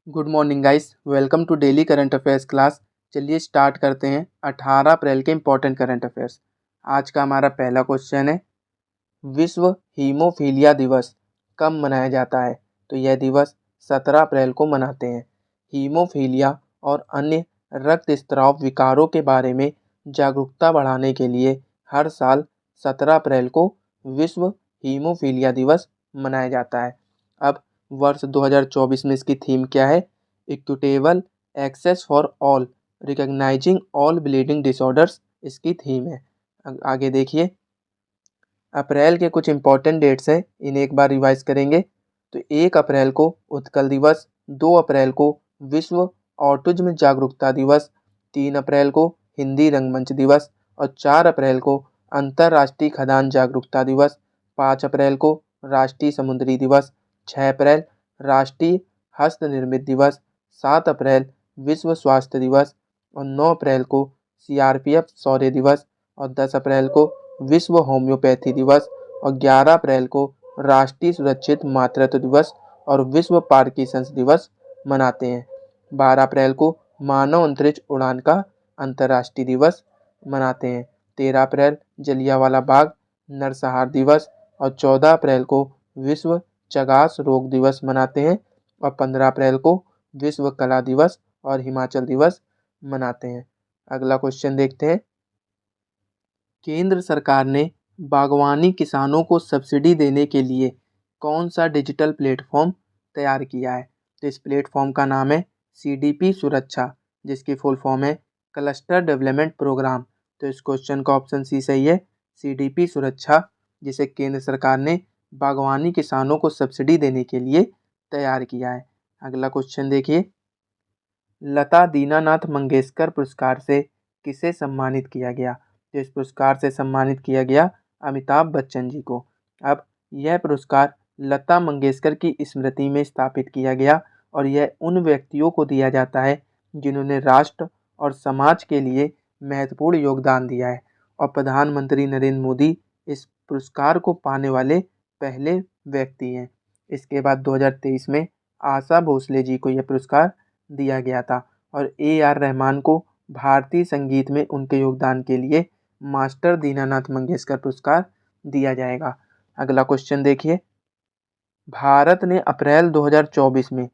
Good morning guys, welcome to daily current affairs class. चलिए start करते हैं 18 अप्रैल के इम्पोर्टेंट करंट अफेयर्स। आज का हमारा पहला क्वेश्चन है, विश्व हीमोफीलिया दिवस कब मनाया जाता है? तो यह दिवस 17 अप्रैल को मनाते हैं। हीमोफीलिया और अन्य रक्त स्राव विकारों के बारे में जागरूकता बढ़ाने के लिए हर साल 17 अप्रैल को विश्व हीमोफीलिया दिवस मनाया जाता है। अब वर्ष 2024 में इसकी थीम क्या है? Equitable access for all, recognizing all bleeding disorders इसकी थीम है। आगे देखिए, अप्रैल के कुछ इंपॉर्टेंट डेट्स हैं, इन्हें एक बार रिवाइज करेंगे। तो 1 अप्रैल को उत्कल दिवस, 2 अप्रैल को विश्व ऑटिज्म जागरूकता दिवस, 3 अप्रैल को हिंदी रंगमंच दिवस और 4 अप्रैल को अंतर्राष्ट्रीय खदान जागरूकता दिवस, 5 अप्रैल को राष्ट्रीय समुद्री दिवस, 6 अप्रैल राष्ट्रीय हस्त निर्मित दिवस, 7 अप्रैल विश्व स्वास्थ्य दिवस और 9 अप्रैल को सीआरपीएफ शौर्य दिवस और 10 अप्रैल को विश्व होम्योपैथी दिवस और 11 अप्रैल को राष्ट्रीय सुरक्षित मातृत्व दिवस और विश्व पार्किंसंस दिवस मनाते हैं। 12 अप्रैल को मानव अंतरिक्ष उड़ान का अंतर्राष्ट्रीय दिवस मनाते हैं। 13 अप्रैल जलियांवाला बाग नरसंहार दिवस और 14 अप्रैल को विश्व चगास रोग दिवस मनाते हैं और 15 अप्रैल को विश्व कला दिवस और हिमाचल दिवस मनाते हैं। अगला क्वेश्चन देखते हैं, केंद्र सरकार ने बागवानी किसानों को सब्सिडी देने के लिए कौन सा डिजिटल प्लेटफॉर्म तैयार किया है? तो इस प्लेटफॉर्म का नाम है सीडीपी सुरक्षा, जिसकी फुल फॉर्म है क्लस्टर डेवलपमेंट प्रोग्राम। तो इस क्वेश्चन का ऑप्शन सी सही है, सीडीपी सुरक्षा, जिसे केंद्र सरकार ने बागवानी किसानों को सब्सिडी देने के लिए तैयार किया है। अगला क्वेश्चन देखिए, लता दीनानाथ मंगेशकर पुरस्कार से किसे सम्मानित किया गया? तो इस पुरस्कार से सम्मानित किया गया अमिताभ बच्चन जी को। अब यह पुरस्कार लता मंगेशकर की स्मृति में स्थापित किया गया और यह उन व्यक्तियों को दिया जाता है जिन्होंने राष्ट्र और समाज के लिए महत्वपूर्ण योगदान दिया है और प्रधानमंत्री नरेंद्र मोदी इस पुरस्कार को पाने वाले पहले व्यक्ति हैं। इसके बाद 2023 में आशा भोसले जी को यह पुरस्कार दिया गया था और AR रहमान को भारतीय संगीत में उनके योगदान के लिए मास्टर दीनानाथ मंगेशकर पुरस्कार दिया जाएगा। अगला क्वेश्चन देखिए, भारत ने अप्रैल 2024 में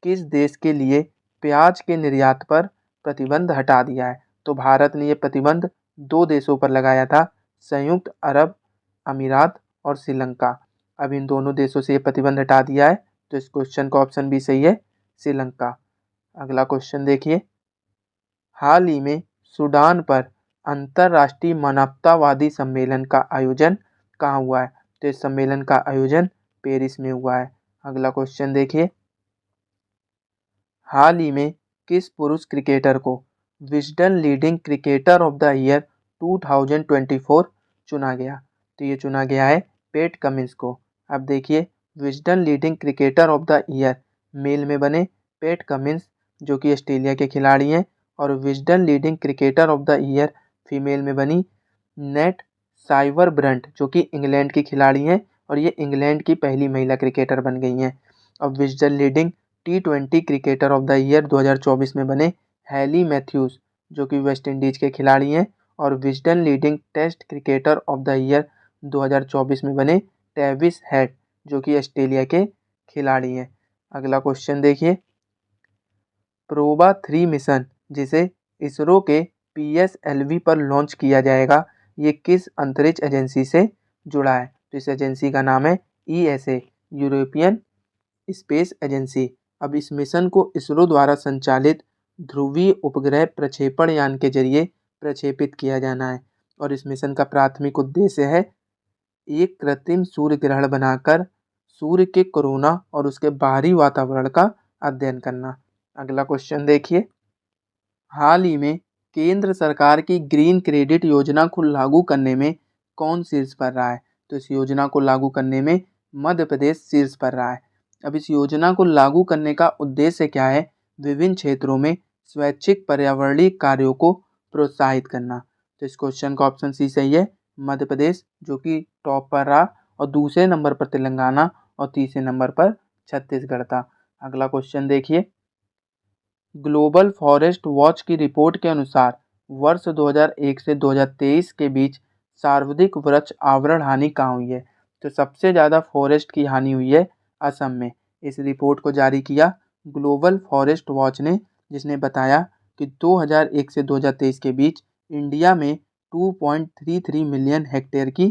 किस देश के लिए प्याज के निर्यात पर प्रतिबंध हटा दिया है? तो भारत ने यह प्रतिबंध 2 देशों पर लगाया था, संयुक्त अरब अमीरात और श्रीलंका। अब इन दोनों देशों से ये प्रतिबंध हटा दिया है, तो इस क्वेश्चन का ऑप्शन भी सही है, श्रीलंका। अगला क्वेश्चन देखिए, हाल ही में सूडान पर अंतर्राष्ट्रीय मानवतावादी सम्मेलन का आयोजन कहाँ हुआ है? तो इस सम्मेलन का आयोजन पेरिस में हुआ है। अगला क्वेश्चन देखिए, हाल ही में किस पुरुष क्रिकेटर को Wisden leading cricketer of the year 2024 चुना गया? तो ये चुना गया है पेट कमिंस को। अब देखिए, Wisden leading cricketer of the year male में बने पेट कमिंस, जो कि ऑस्ट्रेलिया के खिलाड़ी हैं, और Wisden leading cricketer of the year female में बनी नेट साइवर ब्रंट, जो कि इंग्लैंड की खिलाड़ी हैं और ये इंग्लैंड की पहली महिला क्रिकेटर बन गई हैं। अब Wisden leading T20 cricketer of the year 2024 में बने हैली मैथ्यूज, जो कि वेस्ट इंडीज के खिलाड़ी हैं, और Wisden leading test cricketer of the year 2024 में बने ट्रेविस हेड, जो कि ऑस्ट्रेलिया के खिलाड़ी हैं। अगला क्वेश्चन देखिए, प्रोबा 3 मिशन, जिसे इसरो के PSLV पर लॉन्च किया जाएगा, ये किस अंतरिक्ष एजेंसी से जुड़ा है? तो इस एजेंसी का नाम है ESA, यूरोपियन स्पेस एजेंसी। अब इस मिशन को इसरो द्वारा संचालित ध्रुवीय उपग्रह प्रक्षेपण यान के जरिए प्रक्षेपित किया जाना है और इस मिशन का प्राथमिक उद्देश्य है एक कृत्रिम सूर्य ग्रहण बनाकर सूर्य के कोरोना और उसके बाहरी वातावरण का अध्ययन करना। अगला क्वेश्चन देखिए, हाल ही में केंद्र सरकार की ग्रीन क्रेडिट योजना को लागू करने में कौन शीर्ष पर रहा है? तो इस योजना को लागू करने में मध्य प्रदेश शीर्ष पर रहा है। अब इस योजना को लागू करने का उद्देश्य क्या है? विभिन्न क्षेत्रों में स्वैच्छिक पर्यावरणीय कार्यों को प्रोत्साहित करना। तो इस क्वेश्चन का ऑप्शन सी सही है, मध्य प्रदेश, जो कि टॉप पर रहा, और दूसरे नंबर पर तेलंगाना और तीसरे नंबर पर छत्तीसगढ़ था। अगला क्वेश्चन देखिए, ग्लोबल फॉरेस्ट वॉच की रिपोर्ट के अनुसार वर्ष 2001 से 2023 के बीच सर्वाधिक वृक्ष आवरण हानि कहाँ हुई है? तो सबसे ज़्यादा फॉरेस्ट की हानि हुई है असम में। इस रिपोर्ट को जारी किया ग्लोबल फॉरेस्ट वॉच ने, जिसने बताया कि 2001 से 2023 के बीच इंडिया में 2.33 मिलियन हेक्टेयर की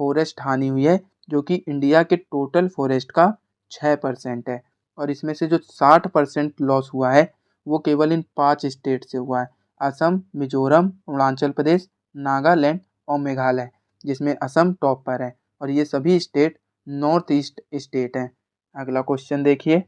फॉरेस्ट हानि हुई है, जो कि इंडिया के टोटल फॉरेस्ट का 6% है। और इसमें से जो 60% लॉस हुआ है वो केवल इन 5 स्टेट से हुआ है: असम, मिजोरम, अरुणाचल प्रदेश, नागालैंड और मेघालय, जिसमें असम टॉप पर है। और ये सभी स्टेट नॉर्थ ईस्ट स्टेट हैं। अगला क्वेश्चन देखिए,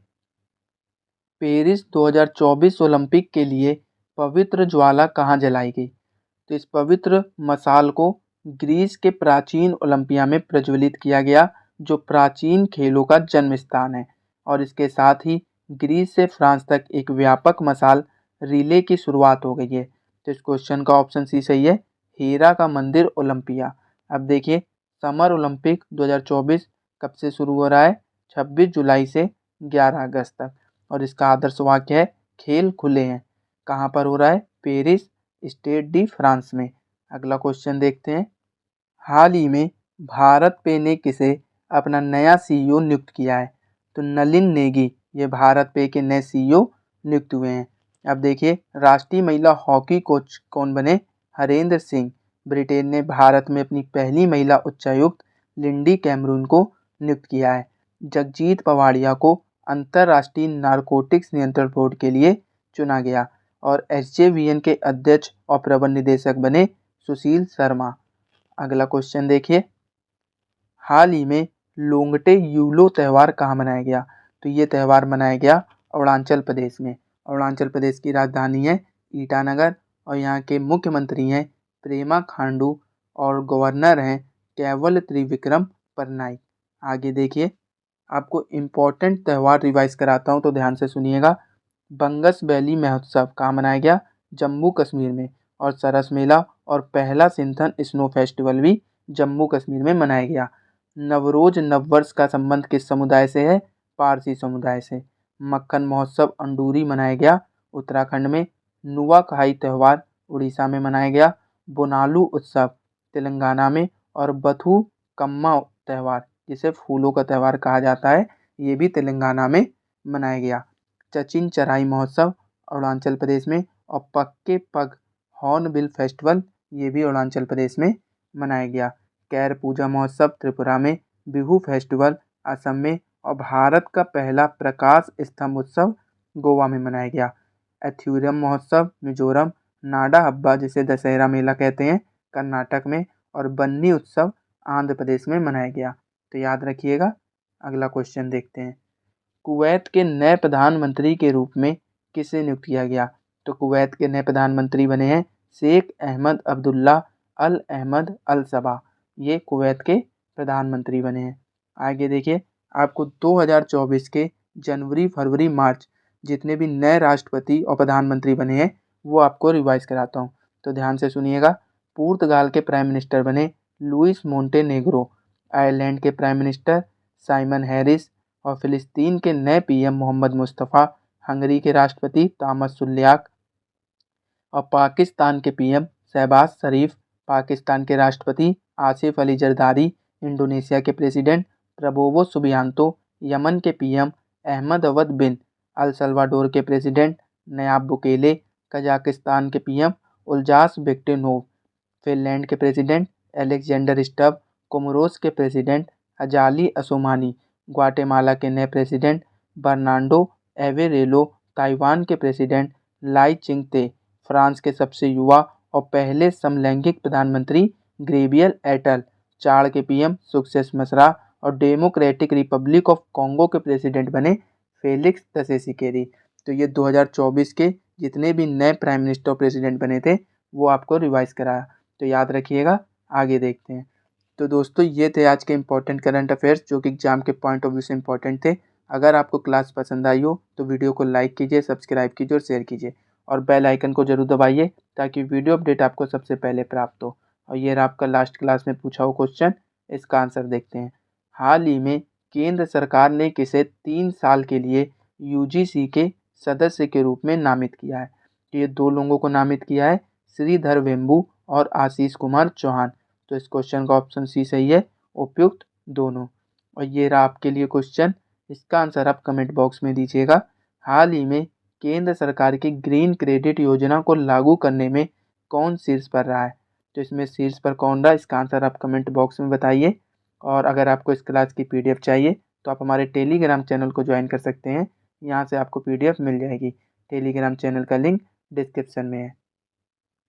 पेरिस 2024 ओलंपिक के लिए पवित्र ज्वाला कहाँ जलाई गई? तो इस पवित्र मशाल को ग्रीस के प्राचीन ओलंपिया में प्रज्वलित किया गया, जो प्राचीन खेलों का जन्म स्थान है। और इसके साथ ही ग्रीस से फ्रांस तक एक व्यापक मशाल रिले की शुरुआत हो गई है। तो इस क्वेश्चन का ऑप्शन सी सही है, हीरा का मंदिर ओलंपिया। अब देखिए, समर ओलंपिक 2024 कब से शुरू हो रहा है? 26 जुलाई से 11 अगस्त तक। और इसका आदर्श वाक्य है, खेल खुले हैं। कहाँ पर हो रहा है? पेरिस, स्टेड डी फ्रांस में। अगला क्वेश्चन देखते हैं, हाल ही में भारत पे ने किसे अपना नया सीईओ नियुक्त किया है? तो नलिन नेगी ये भारत पे के नए सीईओ नियुक्त हुए हैं। अब देखिए, राष्ट्रीय महिला हॉकी कोच कौन बने? हरेंद्र सिंह। ब्रिटेन ने भारत में अपनी पहली महिला उच्चायुक्त लिंडी कैमरून को नियुक्त किया है। जगजीत पवाड़िया को अंतर्राष्ट्रीय नारकोटिक्स नियंत्रण बोर्ड के लिए चुना गया। और एसजेवीएन के अध्यक्ष और प्रबंध निदेशक बने सुशील शर्मा। अगला क्वेश्चन देखिए, हाल ही में लोंगटे यूलो त्यौहार कहाँ मनाया गया? तो ये त्यौहार मनाया गया अरुणाचल प्रदेश में। अरुणाचल प्रदेश की राजधानी है ईटानगर और यहाँ के मुख्यमंत्री हैं प्रेमा खांडू और गवर्नर हैं केवल त्रिविक्रम परनाई। आगे देखिए, आपको इम्पोर्टेंट त्यौहार रिवाइज कराता हूँ, तो ध्यान से सुनिएगा। बंगस वैली महोत्सव कहाँ मनाया गया? जम्मू कश्मीर में। और सरस मेला और पहला सिंथन स्नो फेस्टिवल भी जम्मू कश्मीर में मनाया गया। नवरोज नववर्ष का संबंध किस समुदाय से है? पारसी समुदाय से। मक्खन महोत्सव अंडूरी मनाया गया उत्तराखंड में। नुआखाई त्यौहार उड़ीसा में मनाया गया। बोनालू उत्सव तेलंगाना में। और बथु कम्मा त्यौहार, जिसे फूलों का त्यौहार कहा जाता है, ये भी तेलंगाना में मनाया गया। चचिन चराई महोत्सव अरुणाचल प्रदेश में। और पक्के पग हॉर्नबिल फेस्टिवल ये भी अरुणाचल प्रदेश में मनाया गया। कैर पूजा महोत्सव त्रिपुरा में। बिहू फेस्टिवल असम में। और भारत का पहला प्रकाश स्तंभ उत्सव गोवा में मनाया गया। एथ्यूरियम महोत्सव मिजोरम। नाडा हब्बा, जिसे दशहरा मेला कहते हैं, कर्नाटक में। और बन्नी उत्सव आंध्र प्रदेश में मनाया गया। तो याद रखिएगा। अगला क्वेश्चन देखते हैं, कुवैत के नए प्रधानमंत्री के रूप में किसे नियुक्त किया गया? तो कुवैत के नए प्रधानमंत्री बने हैं शेख अहमद अब्दुल्ला अल अहमद अल सबा। ये कुवैत के प्रधानमंत्री बने हैं। आगे देखिए, आपको 2024 के जनवरी फरवरी मार्च जितने भी नए राष्ट्रपति और प्रधानमंत्री बने हैं वो आपको रिवाइज कराता हूँ, तो ध्यान से सुनिएगा। पुर्तगाल के प्राइम मिनिस्टर बने लुइस मोंटेनेग्रो। आयरलैंड के प्राइम मिनिस्टर साइमन हैरिस। और फ़िलिस्तीन के नए पीएम मोहम्मद मुस्तफ़ा। हंगरी के राष्ट्रपति तामस सुल्याक। और पाकिस्तान के पीएम शहबाज शरीफ। पाकिस्तान के राष्ट्रपति आसिफ अली जरदारी। इंडोनेशिया के प्रेसिडेंट प्रबोवो सुबियांतो। यमन के पीएम अहमद अवद बिन अल सल्वाडोर के प्रेसिडेंट नयाब बुकेले। कजाकिस्तान के पीएम उल्जास बेक्टेनोव। फिनलैंड के प्रेसिडेंट एलेक्जेंडर स्टब। कोमोरोस के प्रेसिडेंट अजाली असोमानी। ग्वाटेमाला के नए प्रेसिडेंट बर्नार्डो एवेरेलो। ताइवान के प्रेसिडेंट लाई चिंगते। फ्रांस के सबसे युवा और पहले समलैंगिक प्रधानमंत्री ग्रेवियल एटल। चाड के पीएम सुक्सेस मसरा। और डेमोक्रेटिक रिपब्लिक ऑफ कॉन्गो के प्रेसिडेंट बने फेलिक्स त्शेसिकेली। तो ये 2024 के जितने भी नए प्राइम मिनिस्टर और प्रेसिडेंट बने थे वो आपको रिवाइज कराया, तो याद रखिएगा। आगे देखते हैं। तो दोस्तों, ये थे आज के इम्पोर्टेंट करंट अफेयर्स जो कि एग्जाम के पॉइंट ऑफ व्यू से इम्पोर्टेंट थे। अगर आपको क्लास पसंद आई हो तो वीडियो को लाइक कीजिए, सब्सक्राइब कीजिए और शेयर कीजिए। और बेल आइकन को जरूर दबाइए ताकि वीडियो अपडेट आपको सबसे पहले प्राप्त हो। और ये रहा आपका लास्ट क्लास में पूछा हुआ क्वेश्चन, इसका आंसर देखते हैं। हाल ही में केंद्र सरकार ने किसे 3 साल के लिए यूजीसी के सदस्य के रूप में नामित किया है? तो ये 2 लोगों को नामित किया है, श्रीधर वेम्बू और आशीष कुमार चौहान। तो इस क्वेश्चन का ऑप्शन सी सही है, उपयुक्त दोनों। और ये रहा आपके लिए क्वेश्चन, इसका आंसर आप कमेंट बॉक्स में दीजिएगा। हाल ही में केंद्र सरकार की ग्रीन क्रेडिट योजना को लागू करने में कौन शीर्ष पर रहा है? तो इसमें शीर्ष पर कौन रहा, इसका आंसर आप कमेंट बॉक्स में बताइए। और अगर आपको इस क्लास की PDF चाहिए तो आप हमारे टेलीग्राम चैनल को ज्वाइन कर सकते हैं, यहाँ से आपको PDF मिल जाएगी। टेलीग्राम चैनल का लिंक डिस्क्रिप्शन में है।